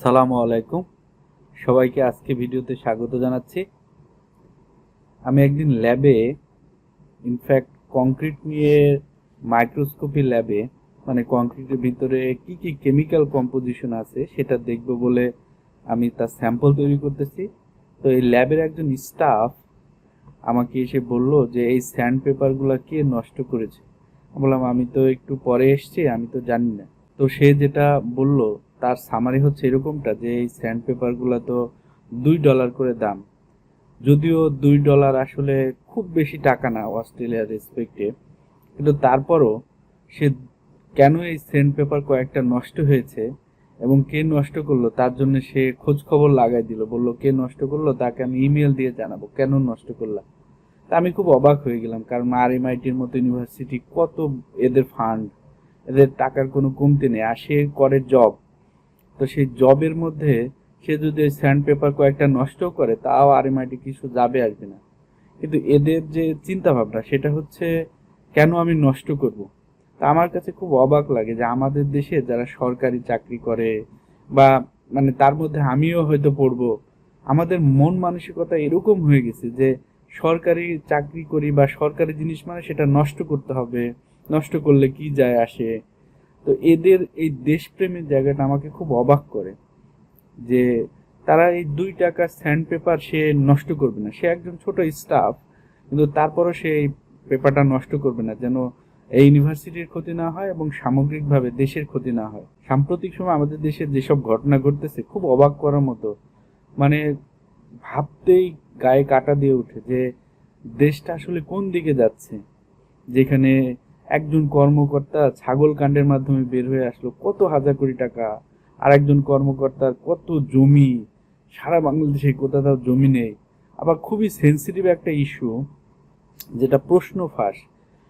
আসসালামু আলাইকুম। সবাইকে আজকে ভিডিওতে স্বাগত জানাচ্ছি। আমি একদিন ল্যাবে, ইনফ্যাক্ট কংক্রিট নিয়ে মাইক্রোস্কোপি ল্যাবে, মানে কংক্রিটের ভিতরে কি কি কেমিক্যাল কম্পোজিশন আছে সেটা দেখব বলে আমি তার স্যাম্পল তৈরি করতেছি। তো এই ল্যাবের একজন স্টাফ আমাকে এসে বলল যে এই স্যান্ড পেপারগুলো কে নষ্ট করেছে। বললাম আমি তো একটু পরে এসেছি, আমি তো জানি না। তো সে যেটা বলল তার সামারি হচ্ছে এরকমটা যে এই স্যান্ড পেপারগুলো তো $2 করে দাম। যদিও $2 আসলে খুব বেশি টাকা না অস্ট্রেলিয়ার রেসপেক্টে, কিন্তু তারপরও সে কেন এই স্যান্ড পেপার কয়েকটা নষ্ট হয়েছে এবং কে নষ্ট করলো তার জন্য সে খোঁজ খবর লাগাই দিল, বলল কে নষ্ট করলো তাকে আমি ইমেল দিয়ে জানাবো কেন নষ্ট করলাম। তা আমি খুব অবাক হয়ে গেলাম, কারণ RMIT-র মতো ইউনিভার্সিটি কত, এদের ফান্ড, এদের টাকার কোনো কমতি নেই, আর সে করে জব। তো সেই জবের মধ্যে সে যদি স্যান্ড পেপার কয়েকটা নষ্ট করে তাও RMIT কিছু যাবে আসবে না। কিন্তু এদের যে চিন্তা ভাবনা সেটা হচ্ছে কেন আমি নষ্ট করব। তা আমার কাছে খুব অবাক লাগে যে আমাদের দেশে যারা সরকারি চাকরি করে বা মানে তার মধ্যে আমিও হয়তো পড়বো, আমাদের মন মানসিকতা এরকম হয়ে গেছে যে সরকারি চাকরি করি বা সরকারি জিনিস মানে সেটা নষ্ট করতে হবে, নষ্ট করলে কি যায় আসে। তো এদের এই দেশপ্রেমের জায়গাটা আমাকে খুব অবাক করে যে তারা এই $2 স্যান্ড পেপার সে নষ্ট করবে না। সে একজন ছোট স্টাফ, কিন্তু তারপরও সে এই পেপারটা নষ্ট করবে না, যেন এই ইউনিভার্সিটির ক্ষতি না হয় এবং সামগ্রিকভাবে দেশের ক্ষতি না হয়। সাম্প্রতিক সময় আমাদের দেশে যেসব ঘটনা ঘটতেছে খুব অবাক করার মতো, মানে ভাবতেই গায়ে কাটা দিয়ে ওঠে যে দেশটা আসলে কোন দিকে যাচ্ছে। যেখানে একজন কর্মকর্তা ছাগল কাণ্ডের মাধ্যমে বের হয়ে আসলো কত হাজার কোটি টাকা, আর একজন কর্মকর্তার কত জমি, সারা বাংলাদেশে কোথাও জমি নেই। আবার খুবই সেন্সিটিভ একটা ইস্যু, যেটা প্রশ্ন ফাঁস,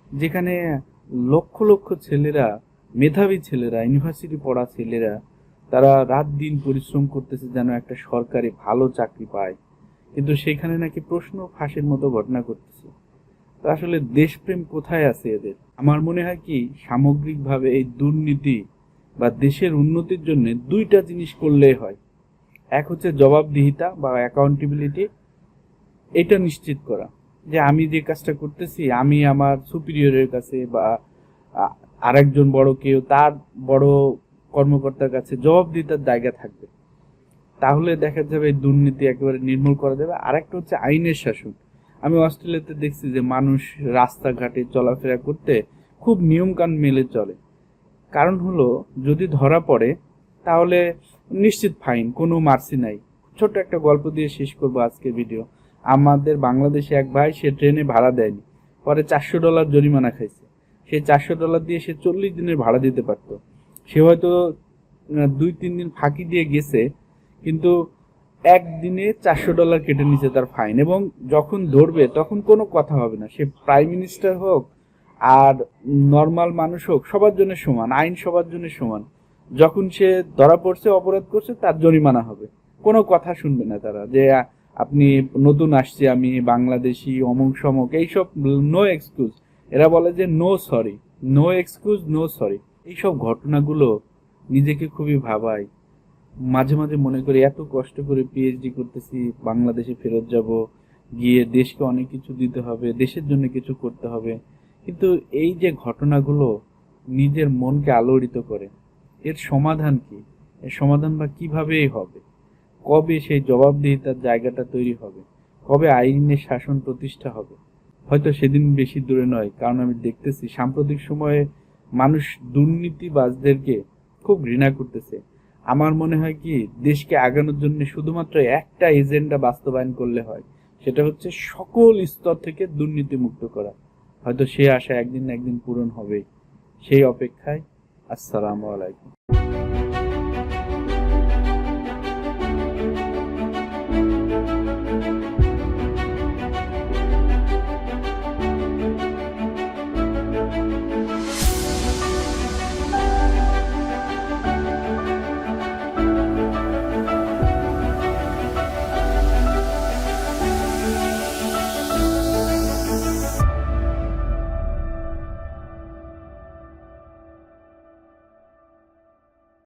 যেখানে লক্ষ লক্ষ ছেলেরা, মেধাবী ছেলেরা, ইউনিভার্সিটি পড়া ছেলেরা, তারা রাত দিন পরিশ্রম করতেছে যেন একটা সরকারি ভালো চাকরি পায়, কিন্তু সেখানে নাকি প্রশ্ন ফাঁসের মতো ঘটনা ঘটতেছে। তো আসলে দেশপ্রেম কোথায় আছে এদের? আমার মনে হয় কি, সামগ্রিকভাবে এই দুর্নীতি বা দেশের উন্নতির জন্য দুইটা জিনিস করলেই হয়। এক হচ্ছে জবাবদিহিতা বা অ্যাকাউন্টেবিলিটি, এটা নিশ্চিত করা যে আমি যে কাজটা করতেছি আমি আমার সুপিরিয়রের কাছে বা আরেকজন বড় কেউ তার বড় কর্মকর্তার কাছে জবাবদিহিতার জায়গা থাকবে, তাহলে দেখা যাবে এই দুর্নীতি একেবারে নির্মূল করা যাবে। আরেকটা হচ্ছে আইনের শাসন। আমি অস্ট্রেলিয়াতে দেখছি যে মানুষ রাস্তাঘাটে চলাফেরা করতে খুব নিয়মকানুন মেনে চলে। কারণ হলো যদি ধরা পড়ে তাহলে নিশ্চিত ফাইন, কোনো মার্সি নাই। ছোট্ট একটা গল্প দিয়ে শেষ করবো আজকের ভিডিও। আমাদের বাংলাদেশে এক ভাই, সে ট্রেনে ভাড়া দেয়নি, পরে $400 জরিমানা খাইছে। সেই $400 দিয়ে সে 40 দিনের ভাড়া দিতে পারতো। সে হয়তো 2-3 দিন ফাঁকি দিয়ে গেছে, কিন্তু একদিনে $400 কেটে নিছে তার ফাইন, এবং যখন ধরবে তখন কোনো কথা হবে না। সে প্রাইম মিনিস্টার হোক আর নর্মাল মানুষ হোক, সবার জন্য সমান আইন, সবার জন্য সমান। যখন সে ধরা পড়ছে, অপরাধ করছে, তার জরিমানা হবে, কোনো কথা শুনবে না তারা যে আপনি নতুন আসছে, আমি বাংলাদেশি, অমুক সমক, এইসব নো এক্সকিউজ। এরা বলে যে no sorry, no excuse, no sorry. এইসব ঘটনাগুলো নিজেকে খুবই ভাবায়। মাঝে মাঝে মনে করি এত কষ্ট করে PhD করতেছি, বাংলাদেশে ফেরত যাব, গিয়ে দেশকে অনেক কিছু দিতে হবে, দেশের জন্য কিছু করতে হবে, কিন্তু এই যে ঘটনাগুলো নিজের মনকে আলোড়িত করে, এর সমাধান কি? এর সমাধান বা কিভাবেই হবে? কবে সেই জবাবদিহিতার জায়গাটা তৈরি হবে? কবে আইনের শাসন প্রতিষ্ঠা হবে? হয়তো সেদিন বেশি দূরে নয়, কারণ আমি দেখতেছি সাম্প্রতিক সময়ে মানুষ দুর্নীতিবাজদেরকে খুব ঘৃণা করতেছে। আমার মনে হয় কি, দেশকে আগানোর জন্য শুধুমাত্র একটা এজেন্ডা বাস্তবায়ন করলে হয়, সেটা হচ্ছে সকল স্তর থেকে দুর্নীতি মুক্ত করা। হয়তো সে আশা একদিন না একদিন পূরণ হবে, সেই অপেক্ষায়। আসসালামু আলাইকুম।